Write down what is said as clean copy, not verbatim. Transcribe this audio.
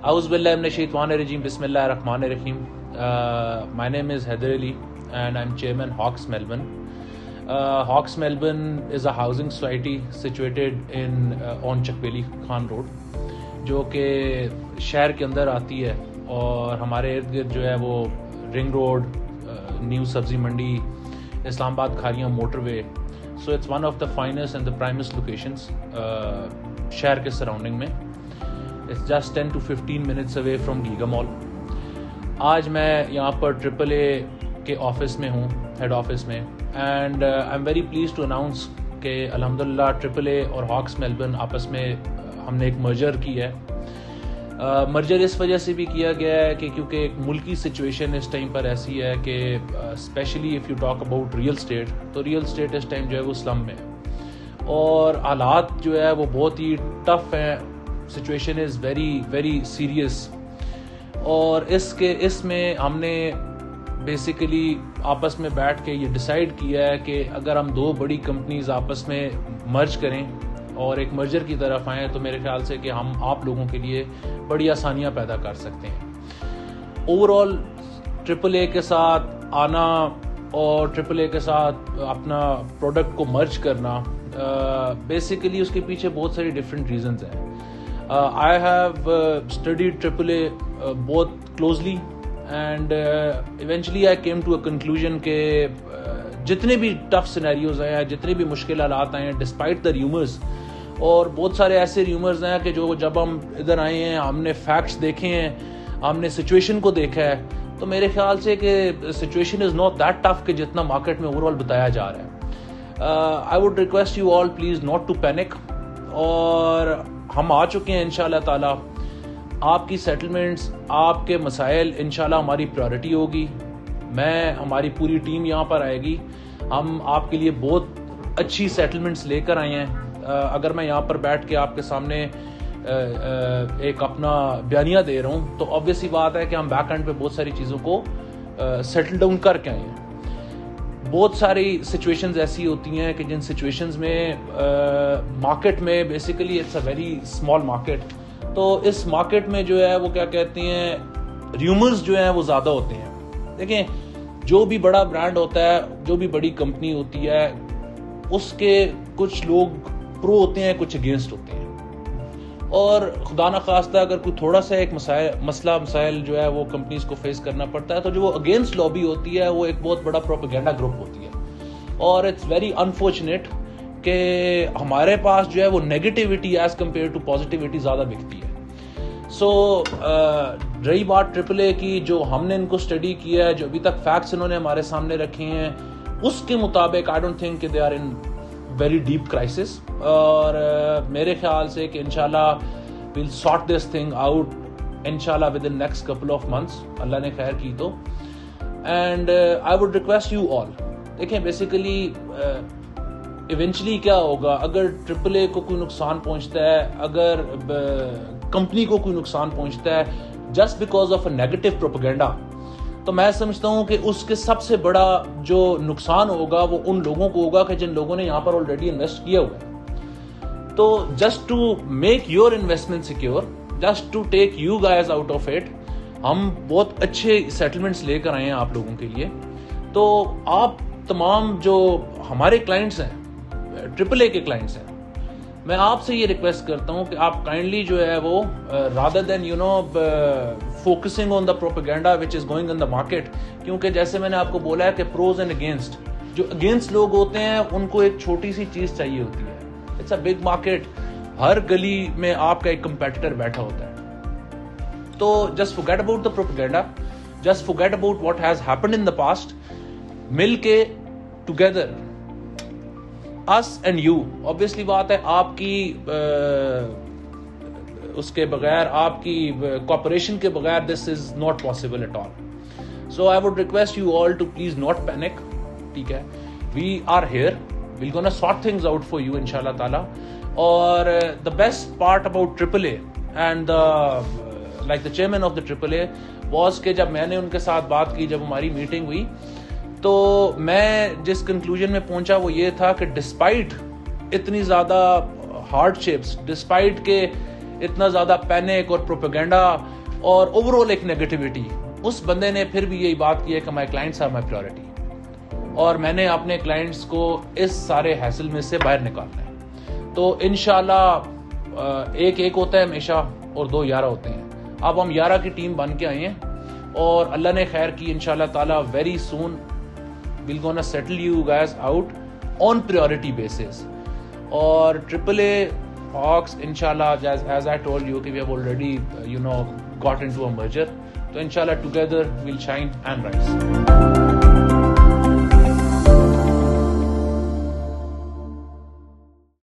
A'udhu billahi minash shaitanir rajim. Bismillahir rahmanir rahim. My name is Haider Ali and I'm chairman Hawks Melbourne. Hawks Melbourne is a housing society situated on Chakbeli Khan Road, جو کہ شہر کے اندر آتی ہے اور ہمارے ارد گرد جو ہے وہ رنگ روڈ, نیو سبزی منڈی, Islamabad Kharian motorway. So it's one of the finest and the primest locations شہر کے سراؤنڈنگ میں. It's just 10 to 15 minutes away from Giga Mall. آج میں یہاں پر ٹرپل اے کے آفس میں ہوں, ہیڈ آفس میں, and I am very please to announce کہ الحمدللہ ٹرپل اے اور ہاکس میلبرن آپس میں ہم نے ایک مرجر کی ہے. مرجر اس وجہ سے بھی کیا گیا ہے کہ کیونکہ ایک ملکی سچویشن اس ٹائم پر ایسی ہے کہ especially if you talk about real estate, تو ریئل اسٹیٹ اس ٹائم جو ہے وہ سلم میں ہے اور حالات جو ہے وہ بہت ہی ٹف ہیں. Situation is very very serious, اور اس میں ہم نے بیسیکلی آپس میں بیٹھ کے یہ ڈیسائیڈ کیا ہے کہ اگر ہم دو بڑی کمپنیز آپس میں مرج کریں اور ایک مرجر کی طرف آئیں تو میرے خیال سے کہ ہم آپ لوگوں کے لیے بڑی آسانیاں پیدا کر سکتے ہیں. اوور آل ٹرپل اے کے ساتھ آنا اور ٹرپل اے کے ساتھ اپنا پروڈکٹ کو مرج کرنا, بیسیکلی اس کے پیچھے بہت ساری ڈفرینٹ ریزنز ہیں. I have studied AAA both closely and eventually I came to a conclusion کہ جتنے بھی ٹف سینیریوز ہیں, جتنے بھی مشکل حالات آئے ہیں, ڈسپائٹ دا ریومرز, اور بہت سارے ایسے ریومرز ہیں کہ جو جب ہم ادھر آئے ہیں ہم نے فیکٹس دیکھے ہیں, ہم نے سچویشن کو دیکھا ہے, تو میرے خیال سے کہ situation is not that tough کہ جتنا مارکیٹ میں اوور آل بتایا جا رہا ہے. I would request you all please not to panic, اور ہم آ چکے ہیں انشاءاللہ تعالی. آپ کی سیٹلمنٹس, آپ کے مسائل انشاءاللہ ہماری پرائورٹی ہوگی. ہماری پوری ٹیم یہاں پر آئے گی. ہم آپ کے لیے بہت اچھی سیٹلمنٹس لے کر آئے ہیں. اگر میں یہاں پر بیٹھ کے آپ کے سامنے ایک اپنا بیانیہ دے رہا ہوں تو obviously بات ہے کہ ہم بیک اینڈ پہ بہت ساری چیزوں کو سیٹل ڈاؤن کر کے آئے ہیں. بہت ساری سچویشنز ایسی ہوتی ہیں کہ جن سچویشنز میں مارکیٹ میں basically it's a very small market, تو اس مارکیٹ میں جو ہے وہ کیا کہتے ہیں, ریومرز جو ہیں وہ زیادہ ہوتے ہیں. دیکھیں, جو بھی بڑا برانڈ ہوتا ہے, جو بھی بڑی کمپنی ہوتی ہے, اس کے کچھ لوگ پرو ہوتے ہیں, کچھ اگینسٹ ہوتے ہیں, اور خدا نخواستہ اگر کوئی تھوڑا سا ایک مسائل جو ہے وہ کمپنیز کو فیس کرنا پڑتا ہے تو جو وہ اگینسٹ لابی ہوتی ہے وہ ایک بہت بڑا پروپیگنڈا گروپ ہوتی ہے. اور اٹس ویری انفارچونیٹ کہ ہمارے پاس جو ہے وہ negativity as compare to positivity زیادہ بکتی ہے. سو رہی بات ٹرپل اے کی, جو ہم نے ان کو اسٹڈی کیا ہے, جو ابھی تک فیکٹس انہوں نے ہمارے سامنے رکھے ہیں, اس کے مطابق آئی ڈونٹ تھنک کہ they are in very deep crisis, اور میرے خیال سے کہ انشاءاللہ we'll sort this thing out انشاءاللہ within next couple of months, اللہ نے خیر کی تو. and I would request you all, دیکھیں بیسیکلی ایونچولی کیا ہوگا اگر ٹرپل اے کو کوئی نقصان پہنچتا ہے, اگر کمپنی کو کوئی نقصان پہنچتا ہے just because of a negative propaganda, تو میں سمجھتا ہوں کہ اس کے سب سے بڑا جو نقصان ہوگا وہ ان لوگوں کو ہوگا کہ جن لوگوں نے یہاں پر آلریڈی انویسٹ کیا ہوا ہے. تو just to make your investment secure, just to take you guys out of it, ہم بہت اچھے سیٹلمنٹس لے کر آئے ہیں آپ لوگوں کے لیے. تو آپ تمام جو ہمارے کلائنٹس ہیں, ٹرپل اے کے کلائنٹس ہیں, میں آپ سے یہ ریکویسٹ کرتا ہوں کہ آپ کائنڈلی جو ہے وہ rather than focusing on the propaganda which is going in the market, کیونکہ جیسے میں نے آپ کو بولا ہے کہ پروز اینڈ اگینسٹ, جو اگینسٹ لوگ ہوتے ہیں ان کو ایک چھوٹی سی چیز چاہیے ہوتی ہے. اٹس اے بگ مارکیٹ, ہر گلی میں آپ کا ایک کمپیٹیٹر بیٹھا ہوتا ہے. تو just forget about the propaganda, just forget about what has happened in the past. مل کے together us and you, obviously بات ہے آپ کی اس کے بغیر, آپ کی کوپریشن کے بغیر this is not possible at all. So I would request you all to please not panic, ٹھیک ہے, we are here, we're gonna sort things out for you inshallah ta'ala. اور the best part about AAA and like the chairman of the AAA was کہ جب میں نے ان کے ساتھ بات کی, جب ہماری میٹنگ ہوئی, تو میں جس کنکلوژن میں پہنچا وہ یہ تھا کہ ڈسپائٹ اتنی زیادہ ہارڈ شپس, ڈسپائٹ کہ اتنا زیادہ پینک اور پروپیگنڈا اور اوور آل ایک نیگیٹیوٹی, اس بندے نے پھر بھی یہی بات کی ہے کہ my clients are my priority, اور میں نے اپنے کلائنٹس کو اس سارے حاصل میں سے باہر نکالنا ہے. تو انشاءاللہ ایک ہوتا ہے ہمیشہ اور 2 11 ہوتے ہیں. اب ہم 11 کی ٹیم بن کے آئے ہیں اور اللہ نے خیر کی انشاءاللہ تعالیٰ very soon we'll gonna settle you guys out on priority basis. اور AAA Hawks inshallah, as I told you, we have already got into a merger. So inshallah together we'll shine and rise.